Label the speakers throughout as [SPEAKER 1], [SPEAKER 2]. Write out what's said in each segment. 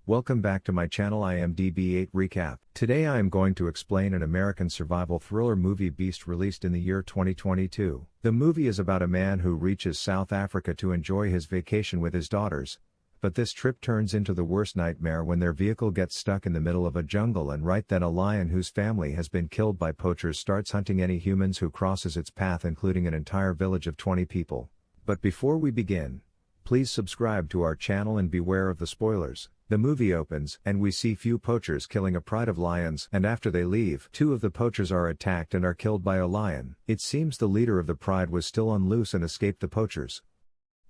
[SPEAKER 1] Welcome back to my channel IMDb 8 Recap. Today I am going to explain an American survival thriller movie Beast released in the year 2022. The movie is about a man who reaches South Africa to enjoy his vacation with his daughters. But this trip turns into the worst nightmare when their vehicle gets stuck in the middle of a jungle, and right then a lion whose family has been killed by poachers starts hunting any humans who crosses its path, including an entire village of 20 people. But before we begin, please subscribe to our channel and beware of the spoilers. The movie opens, and we see few poachers killing a pride of lions, and after they leave, two of the poachers are attacked and are killed by a lion. It seems the leader of the pride was still on loose and escaped the poachers.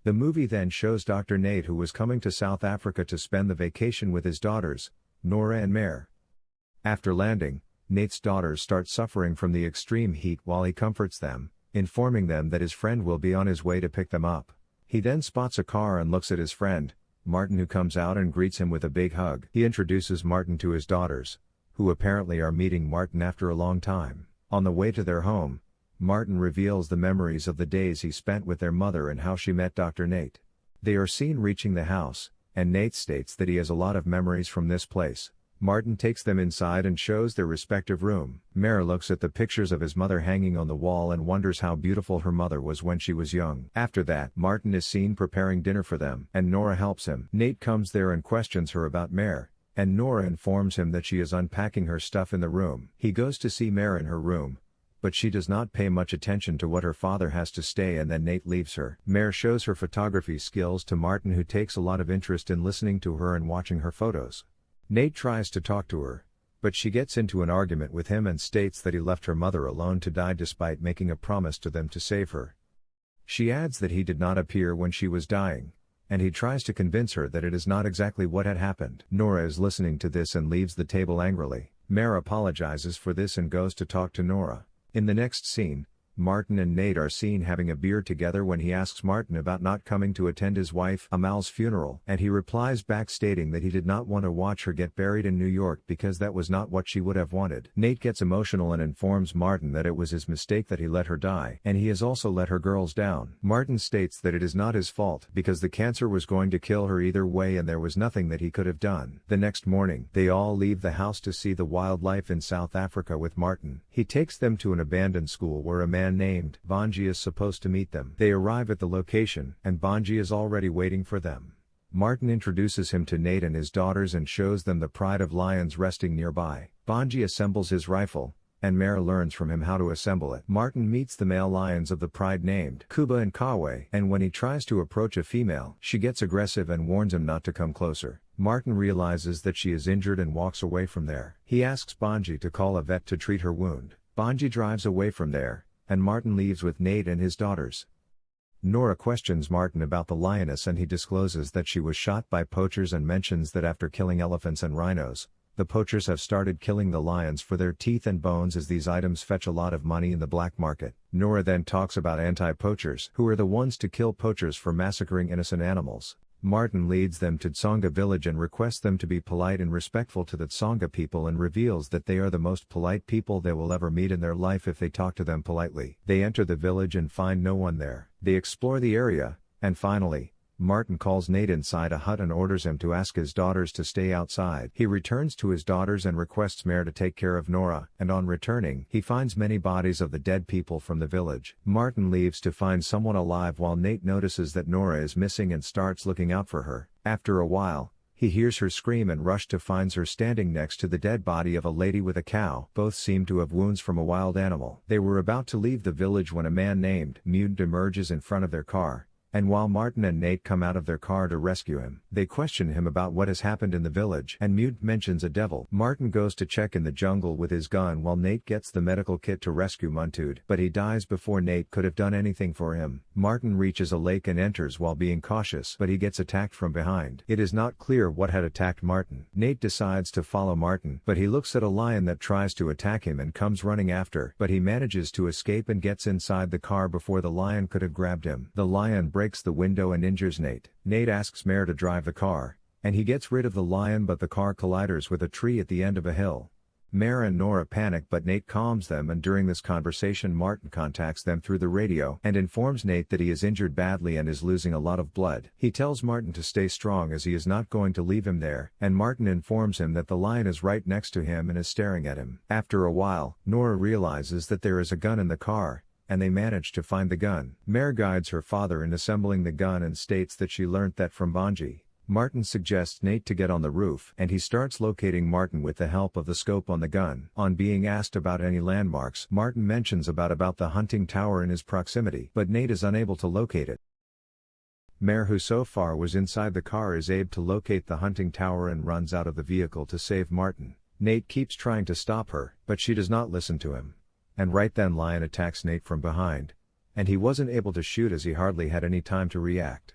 [SPEAKER 1] The movie then shows Dr. Nate, who was coming to South Africa to spend the vacation with his daughters, Nora and Mare. After landing, Nate's daughters start suffering from the extreme heat while he comforts them, informing them that his friend will be on his way to pick them up. He then spots a car and looks at his friend, Martin, who comes out and greets him with a big hug. He introduces Martin to his daughters, who apparently are meeting Martin after a long time. On the way to their home, Martin reveals the memories of the days he spent with their mother and how she met Dr. Nate. They are seen reaching the house, and Nate states that he has a lot of memories from this place. Martin takes them inside and shows their respective room. Mare looks at the pictures of his mother hanging on the wall and wonders how beautiful her mother was when she was young. After that, Martin is seen preparing dinner for them, and Nora helps him. Nate comes there and questions her about Mare, and Nora informs him that she is unpacking her stuff in the room. He goes to see Mare in her room, but she does not pay much attention to what her father has to say, and then Nate leaves her. Mare shows her photography skills to Martin, who takes a lot of interest in listening to her and watching her photos. Nate tries to talk to her, but she gets into an argument with him and states that he left her mother alone to die despite making a promise to them to save her. She adds that he did not appear when she was dying, and he tries to convince her that it is not exactly what had happened. Nora is listening to this and leaves the table angrily. Mare apologizes for this and goes to talk to Nora. In the next scene, Martin and Nate are seen having a beer together when he asks Martin about not coming to attend his wife Amal's funeral, and he replies back stating that he did not want to watch her get buried in New York because that was not what she would have wanted. Nate gets emotional and informs Martin that it was his mistake that he let her die, and he has also let her girls down. Martin states that it is not his fault because the cancer was going to kill her either way and there was nothing that he could have done. The next morning, they all leave the house to see the wildlife in South Africa with Martin. He takes them to an abandoned school where a man named Bonji is supposed to meet them. They arrive at the location, and Bonji is already waiting for them. Martin introduces him to Nate and his daughters and shows them the pride of lions resting nearby. Bonji assembles his rifle, and Mare learns from him how to assemble it. Martin meets the male lions of the pride named Kuba and Kawe, and when he tries to approach a female, she gets aggressive and warns him not to come closer. Martin realizes that she is injured and walks away from there. He asks Bonji to call a vet to treat her wound. Bonji drives away from there, and Martin leaves with Nate and his daughters. Nora questions Martin about the lioness, and he discloses that she was shot by poachers and mentions that after killing elephants and rhinos, the poachers have started killing the lions for their teeth and bones, as these items fetch a lot of money in the black market. Nora then talks about anti-poachers, who are the ones to kill poachers for massacring innocent animals. Martin leads them to Tsonga village and requests them to be polite and respectful to the Tsonga people, and reveals that they are the most polite people they will ever meet in their life if they talk to them politely. They enter the village and find no one there. They explore the area, and finally, Martin calls Nate inside a hut and orders him to ask his daughters to stay outside. He returns to his daughters and requests Mare to take care of Nora, and on returning, he finds many bodies of the dead people from the village. Martin leaves to find someone alive while Nate notices that Nora is missing and starts looking out for her. After a while, he hears her scream and rush to finds her standing next to the dead body of a lady with a cow. Both seem to have wounds from a wild animal. They were about to leave the village when a man named Mutant emerges in front of their car, and while Martin and Nate come out of their car to rescue him, they question him about what has happened in the village, and Mutant mentions a devil. Martin goes to check in the jungle with his gun while Nate gets the medical kit to rescue Muntud, but he dies before Nate could have done anything for him. Martin reaches a lake and enters while being cautious, but he gets attacked from behind. It is not clear what had attacked Martin. Nate decides to follow Martin, but he looks at a lion that tries to attack him and comes running after, but he manages to escape and gets inside the car before the lion could have grabbed him. The lion breaks the window and injures Nate. Nate asks Mare to drive the car, and he gets rid of the lion, but the car collides with a tree at the end of a hill. Mare and Nora panic, but Nate calms them, and during this conversation Martin contacts them through the radio and informs Nate that he is injured badly and is losing a lot of blood. He tells Martin to stay strong as he is not going to leave him there, and Martin informs him that the lion is right next to him and is staring at him. After a while, Nora realizes that there is a gun in the car, and they manage to find the gun. Mare guides her father in assembling the gun and states that she learnt that from Bonji. Martin suggests Nate to get on the roof, and he starts locating Martin with the help of the scope on the gun. On being asked about any landmarks, Martin mentions about the hunting tower in his proximity, but Nate is unable to locate it. Mare, who so far was inside the car, is able to locate the hunting tower and runs out of the vehicle to save Martin. Nate keeps trying to stop her, but she does not listen to him. And right then Lion attacks Nate from behind, and he wasn't able to shoot as he hardly had any time to react.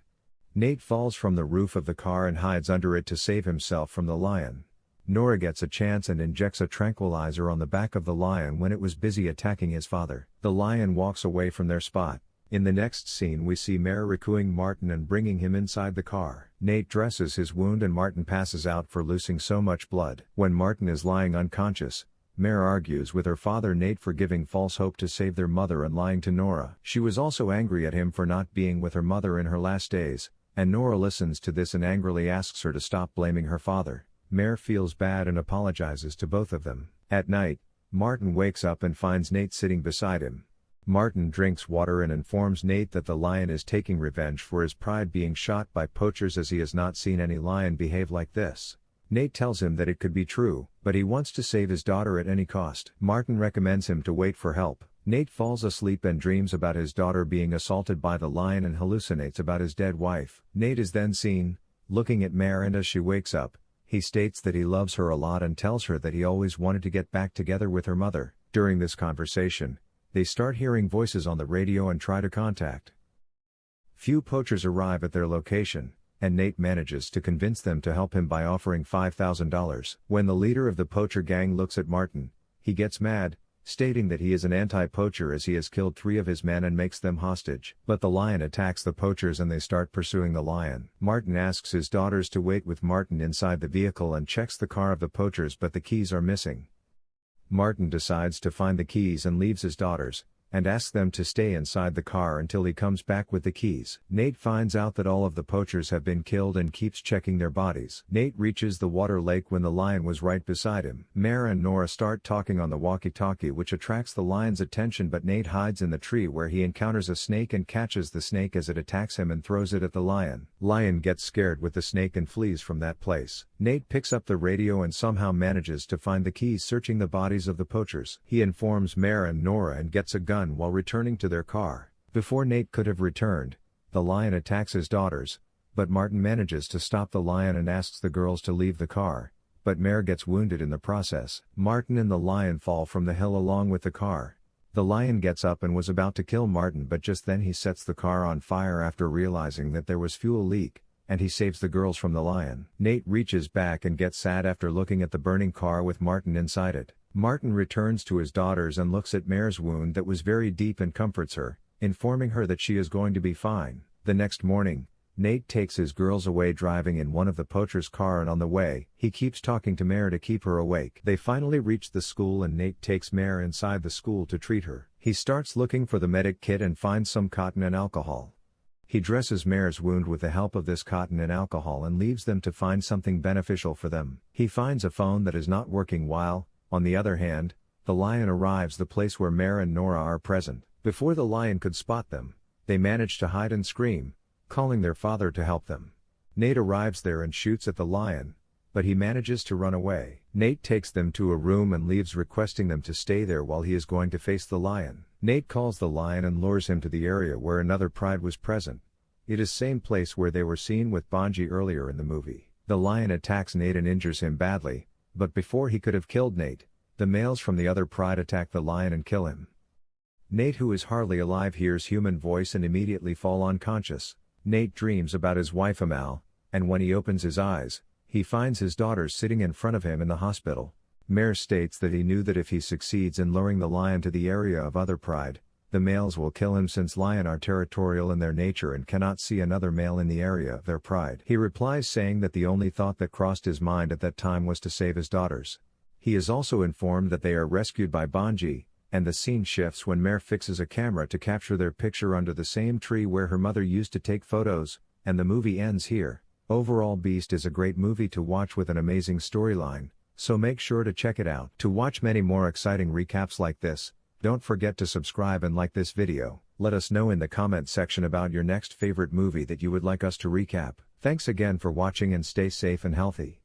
[SPEAKER 1] Nate falls from the roof of the car and hides under it to save himself from the lion. Nora gets a chance and injects a tranquilizer on the back of the lion when it was busy attacking his father. The lion walks away from their spot. In the next scene we see Mare rescuing Martin and bringing him inside the car. Nate dresses his wound and Martin passes out for losing so much blood. When Martin is lying unconscious, Mare argues with her father Nate for giving false hope to save their mother and lying to Nora. She was also angry at him for not being with her mother in her last days, and Nora listens to this and angrily asks her to stop blaming her father. Mare feels bad and apologizes to both of them. At night, Martin wakes up and finds Nate sitting beside him. Martin drinks water and informs Nate that the lion is taking revenge for his pride being shot by poachers, as he has not seen any lion behave like this. Nate tells him that it could be true, but he wants to save his daughter at any cost. Martin recommends him to wait for help. Nate falls asleep and dreams about his daughter being assaulted by the lion and hallucinates about his dead wife. Nate is then seen looking at Mare, and as she wakes up, he states that he loves her a lot and tells her that he always wanted to get back together with her mother. During this conversation, they start hearing voices on the radio and try to contact. Few poachers arrive at their location, and Nate manages to convince them to help him by offering $5,000. When the leader of the poacher gang looks at Martin, he gets mad, stating that he is an anti-poacher as he has killed 3 of his men and makes them hostage. But the lion attacks the poachers and they start pursuing the lion. Martin asks his daughters to wait with Martin inside the vehicle and checks the car of the poachers, but the keys are missing. Martin decides to find the keys and leaves his daughters, and asks them to stay inside the car until he comes back with the keys. Nate finds out that all of the poachers have been killed and keeps checking their bodies. Nate reaches the water lake when the lion was right beside him. Mare and Nora start talking on the walkie-talkie, which attracts the lion's attention, but Nate hides in the tree where he encounters a snake and catches the snake as it attacks him and throws it at the lion. Lion gets scared with the snake and flees from that place. Nate picks up the radio and somehow manages to find the keys, searching the bodies of the poachers. He informs Mare and Nora and gets a gun while returning to their car. Before Nate could have returned, the lion attacks his daughters, but Martin manages to stop the lion and asks the girls to leave the car, but Mare gets wounded in the process. Martin and the lion fall from the hill along with the car. The lion gets up and was about to kill Martin, but just then he sets the car on fire after realizing that there was fuel leak, and he saves the girls from the lion. Nate reaches back and gets sad after looking at the burning car with Martin inside it. Martin returns to his daughters and looks at Mare's wound that was very deep and comforts her, informing her that she is going to be fine. The next morning, Nate takes his girls away driving in one of the poacher's car, and on the way, he keeps talking to Mare to keep her awake. They finally reach the school and Nate takes Mare inside the school to treat her. He starts looking for the medic kit and finds some cotton and alcohol. He dresses Mare's wound with the help of this cotton and alcohol and leaves them to find something beneficial for them. He finds a phone that is not working while, on the other hand, the lion arrives the place where Mare and Nora are present. Before the lion could spot them, they manage to hide and scream, calling their father to help them. Nate arrives there and shoots at the lion, but he manages to run away. Nate takes them to a room and leaves, requesting them to stay there while he is going to face the lion. Nate calls the lion and lures him to the area where another pride was present. It is same place where they were seen with Bonji earlier in the movie. The lion attacks Nate and injures him badly, but before he could have killed Nate, the males from the other pride attack the lion and kill him. Nate, who is hardly alive, hears human voice and immediately fall unconscious. Nate dreams about his wife Amal, and when he opens his eyes, he finds his daughters sitting in front of him in the hospital. Mare states that he knew that if he succeeds in luring the lion to the area of other pride, the males will kill him, since lion are territorial in their nature and cannot see another male in the area of their pride. He replies saying that the only thought that crossed his mind at that time was to save his daughters. He is also informed that they are rescued by Bonji, and the scene shifts when Mare fixes a camera to capture their picture under the same tree where her mother used to take photos, and the movie ends here. Overall, Beast is a great movie to watch with an amazing storyline, so make sure to check it out. To watch many more exciting recaps like this, don't forget to subscribe and like this video. Let us know in the comment section about your next favorite movie that you would like us to recap. Thanks again for watching and stay safe and healthy.